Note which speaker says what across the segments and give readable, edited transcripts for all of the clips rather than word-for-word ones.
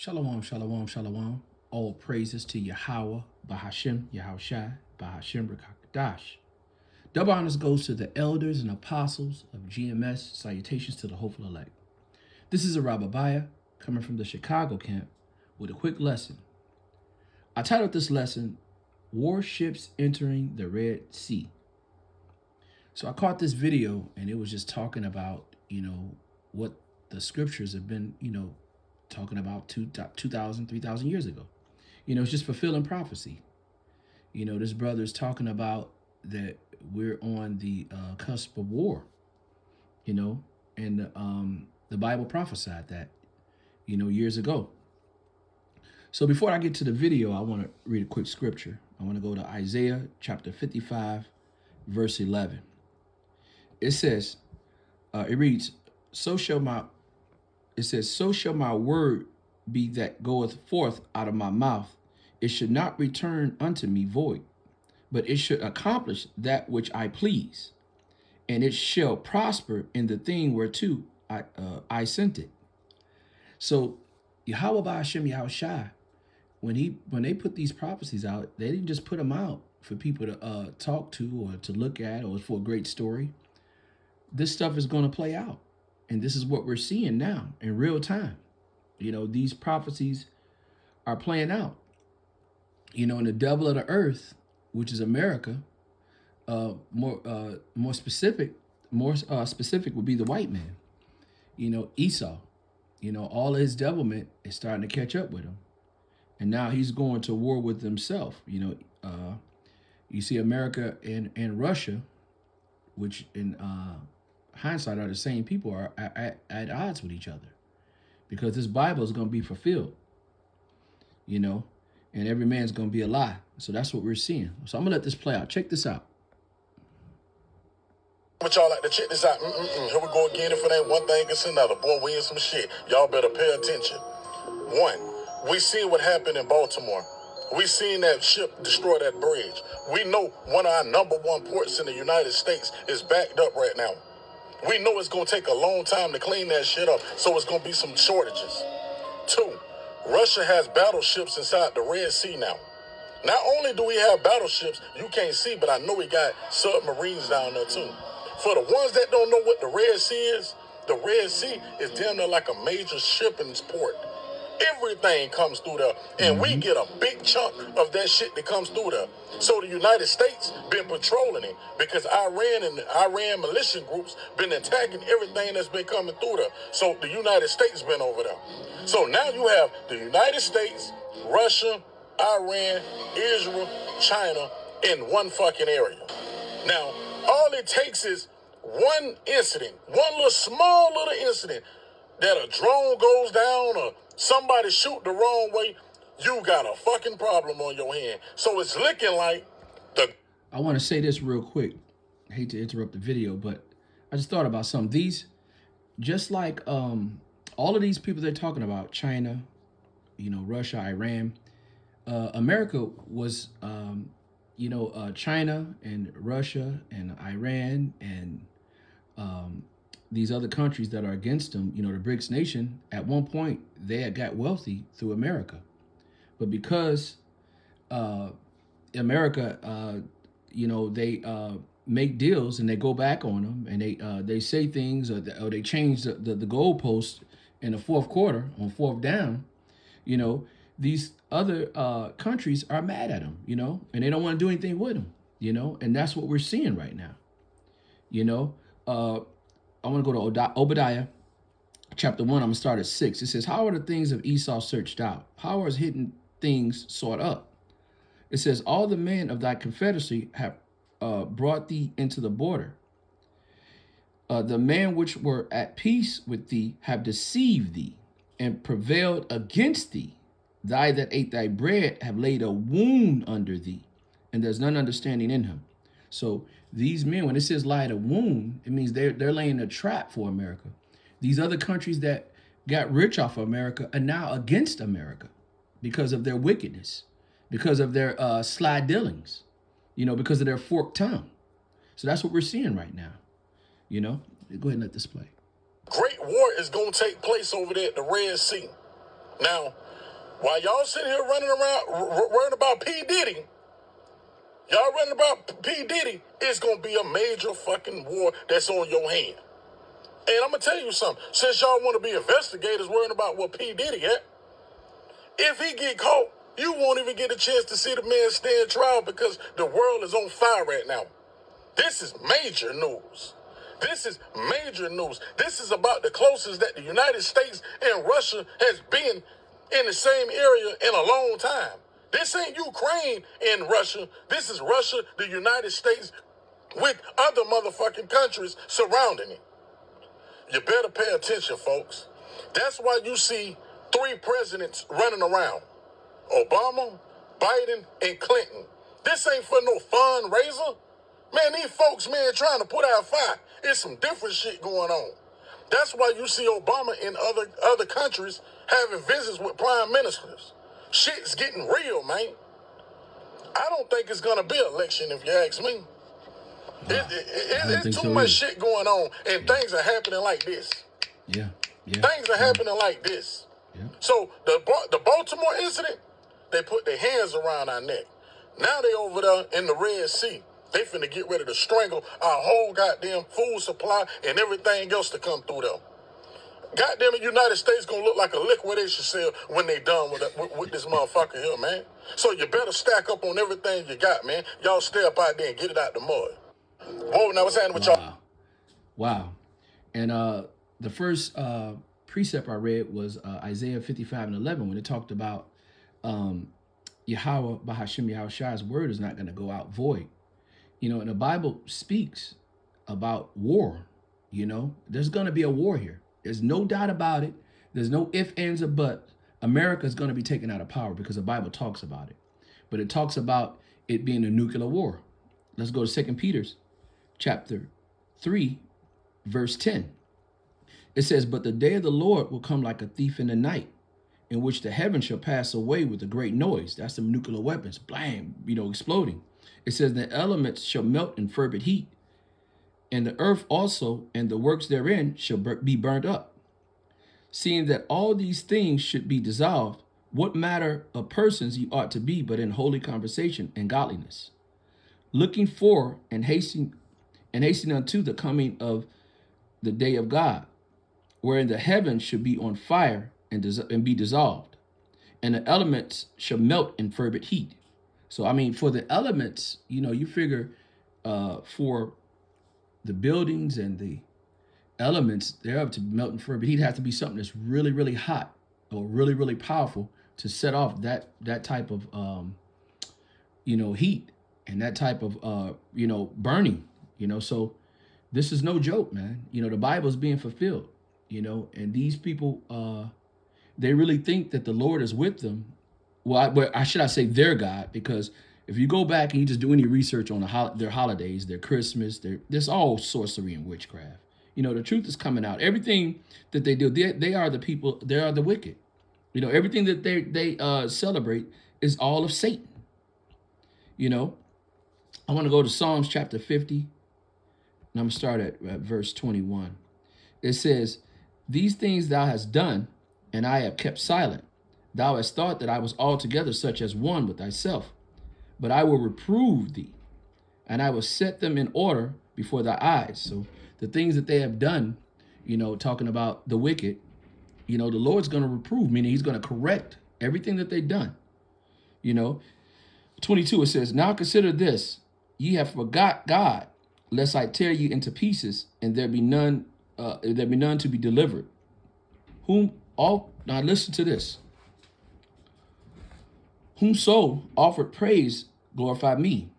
Speaker 1: Shalom, shalom, shalom. All praises to Yahweh, Bahashem, Yahushai, Bahashem, Rakakadash. Double honors goes to the elders and apostles of GMS. Salutations to the hopeful elect. This is a Rababiah coming from the Chicago camp with a quick lesson. I titled this lesson, Warships Entering the Red Sea. So I caught this video and it was just talking about, what the scriptures have been, talking about 2,000, 3,000 years ago. It's just fulfilling prophecy. This brother is talking about that we're on the cusp of war, and the Bible prophesied that, years ago. So before I get to the video, I want to read a quick scripture. I want to go to Isaiah chapter 55, verse 11. It says, it reads, so shall my word be that goeth forth out of my mouth. It should not return unto me void, but it should accomplish that which I please, and it shall prosper in the thing whereto I sent it. So Yahweh Ba'ashem Yahushai, when they put these prophecies out, they didn't just put them out for people to talk to or to look at or for a great story. This stuff is going to play out. And this is what we're seeing now in real time. These prophecies are playing out. And the devil of the earth, which is America, more specific would be the white man. Esau. All of his devilment is starting to catch up with him. And now he's going to war with himself. You see America and Russia, which in hindsight are the same people, are at odds with each other, because this Bible is going to be fulfilled, and every man's going to be a lie. So that's what we're seeing. So I'm gonna let this play out. Check this out.
Speaker 2: But y'all like to check this out. Here we go again. If it ain't one thing, it's another. Boy, we in some shit. Y'all better pay attention. One, we seen what happened in Baltimore. We seen that ship destroy that bridge. We know one of our number one ports in the United States is backed up right now. We know it's going to take a long time to clean that shit up, so it's going to be some shortages. Two, Russia has battleships inside the Red Sea now. Not only do we have battleships, you can't see, but I know we got submarines down there too. For the ones that don't know what the Red Sea is damn near like a major shipping port. Everything comes through there, and we get a big chunk of that shit that comes through there. So the United States been patrolling it, because Iran and the Iran militia groups been attacking everything that's been coming through there. So the United States been over there. So now you have the United States, Russia, Iran, Israel, China in one fucking area. Now, all it takes is one incident, one small little incident, that a drone goes down or somebody shoot the wrong way, you got a fucking problem on your hand. So it's looking like
Speaker 1: I want to say this real quick. I hate to interrupt the video, but I just thought about something. These, just like all of these people they're talking about, China, Russia, Iran, America was, China and Russia and Iran and these other countries that are against them, the BRICS nation, at one point, they had got wealthy through America. But because America, they make deals and they go back on them, and they say things, or they change the goalpost in the fourth quarter, on fourth down, these other countries are mad at them, and they don't want to do anything with them, and that's what we're seeing right now, I want to go to Obadiah chapter 1. I'm going to start at 6. It says, how are the things of Esau searched out? How are his hidden things sought up? It says, all the men of thy confederacy have brought thee into the border. The men which were at peace with thee have deceived thee and prevailed against thee. Thy that ate thy bread have laid a wound under thee, and there's none understanding in him. So these men, when it says lied a wound, it means they're laying a trap for America. These other countries that got rich off of America are now against America because of their wickedness, because of their sly dealings, because of their forked tongue. So that's what we're seeing right now. Go ahead and let this play.
Speaker 2: great war is going to take place over there at the Red Sea. Now, While y'all sitting here running around worrying about P. Diddy, y'all running about P. Diddy, it's going to be a major fucking war that's on your hand. And I'm going to tell you something. Since y'all want to be investigators worrying about what P. Diddy at, if he get caught, you won't even get a chance to see the man stand trial because the world is on fire right now. This is major news. This is major news. This is about the closest that the United States and Russia has been in the same area in a long time. This ain't Ukraine and Russia. This is Russia, the United States, with other motherfucking countries surrounding it. You better pay attention, folks. That's why you see 3 presidents running around. Obama, Biden, and Clinton. This ain't for no fundraiser. Man, these folks, man, trying to put out fire. It's some different shit going on. That's why you see Obama in other countries having visits with prime ministers. Shit's getting real, man. I don't think it's going to be an election, if you ask me. It's too much shit going on, and things are happening like this.
Speaker 1: Yeah.
Speaker 2: Things are happening like this.
Speaker 1: Yeah.
Speaker 2: So the Baltimore incident, they put their hands around our neck. Now they over there in the Red Sea. They finna get ready to strangle our whole goddamn food supply and everything else to come through them. Goddamn it, United States gonna look like a liquidation sale when they done with this motherfucker here, man. So you better stack up on everything you got, man. Y'all stay up out there and get it out the mud. Whoa, now what's happening with y'all?
Speaker 1: Wow. And the first precept I read was Isaiah 55:11 when it talked about Yahweh, Bahashim Yahushai's word is not going to go out void. You know, and the Bible speaks about war. You know, there's going to be a war here. There's no doubt about it. There's no ifs, ands, or buts. America is going to be taken out of power because the Bible talks about it. But it talks about it being a nuclear war. Let's go to 2 Peter chapter 3, verse 10. It says, but the day of the Lord will come like a thief in the night, in which the heavens shall pass away with a great noise. That's the nuclear weapons, blam, exploding. It says the elements shall melt in fervent heat, and the earth also and the works therein shall be burnt up. Seeing that all these things should be dissolved, what matter of persons ye ought to be but in holy conversation and godliness, looking for and hastening unto the coming of the day of God, wherein the heavens should be on fire and be dissolved, and the elements shall melt in fervent heat. So, I mean, for the elements, you figure for the buildings and the elements, they're up to melt in fervent heat. It has to be something that's really, really hot or really, really powerful to set off that type of, heat and that type of, burning, So this is no joke, man. The Bible is being fulfilled, and these people, they really think that the Lord is with them. Well, I should I say their God, because if you go back and you just do any research on their holidays, their Christmas, there's all sorcery and witchcraft. The truth is coming out. Everything that they do, they are the people, they are the wicked. Everything that they celebrate is all of Satan. I want to go to Psalms chapter 50, and I'm going to start at verse 21. It says, these things thou hast done, and I have kept silent. Thou hast thought that I was altogether such as one with thyself. But I will reprove thee, and I will set them in order before thy eyes. So the things that they have done, talking about the wicked, the Lord's going to reprove, meaning he's going to correct everything that they've done. 22, it says, now consider this, ye have forgot God, lest I tear you into pieces, and there be none to be delivered. Now listen to this. Whomso offered praise glorified me,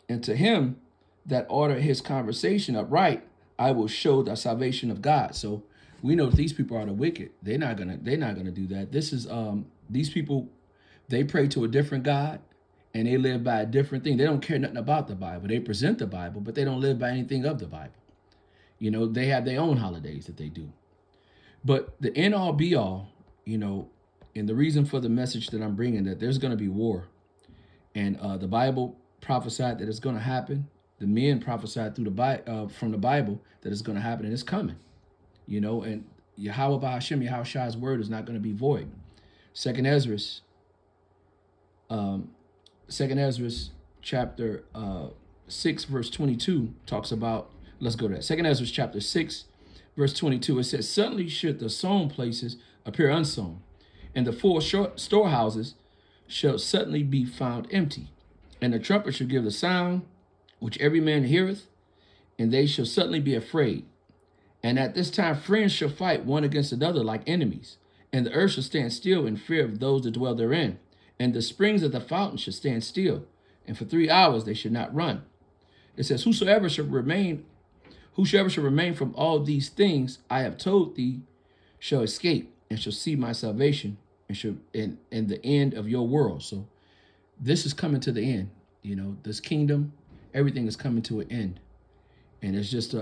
Speaker 1: and to him that ordered his conversation upright, I will show the salvation of God. So we know that these people are the wicked. They're not gonna do that. This is these people, they pray to a different God and they live by a different thing. They don't care nothing about the Bible. They present the Bible, but they don't live by anything of the Bible. They have their own holidays that they do. But the end all be all, and the reason for the message that I'm bringing, that there's going to be war. And the Bible prophesied that it's going to happen. The men prophesied through from the Bible that it's going to happen, and it's coming. And Yahweh Ba'Hashem, Yahushai's word is not going to be void. 2 Ezra Second Ezra chapter 6 verse 22 talks about, let's go to that. Second Ezra chapter 6 verse 22, it says, suddenly should the sown places appear unsown, and the four storehouses shall suddenly be found empty, and the trumpet shall give the sound which every man heareth, and they shall suddenly be afraid. And at this time friends shall fight one against another like enemies, and the earth shall stand still in fear of those that dwell therein, and the springs of the fountain shall stand still, and for 3 hours they should not run. It says, whosoever shall remain from all these things I have told thee shall escape, and shall see my salvation, and shall in the end of your world. So this is coming to the end. You know, this kingdom, everything is coming to an end. And it's just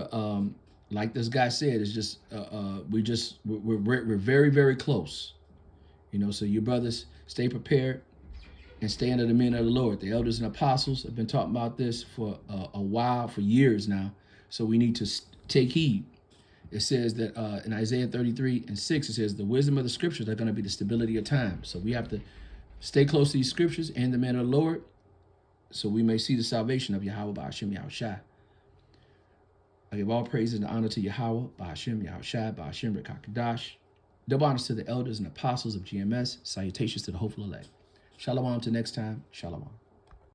Speaker 1: like this guy said, it's just we're very, very close. You know, so you brothers, stay prepared and stay under the men of the Lord. The elders and apostles have been talking about this for a while, for years now. So we need to take heed. It says that in Isaiah 33:6, it says the wisdom of the scriptures are going to be the stability of time. So we have to stay close to these scriptures and the men of the Lord, so we may see the salvation of Yahweh by Hashem Yahushua. I give all praises and honor to Yahweh by Hashem Yahushua by Hashem Rekakadash. Double honors to the elders and apostles of GMS. Salutations to the hopeful elect. Shalom till next time. Shalom.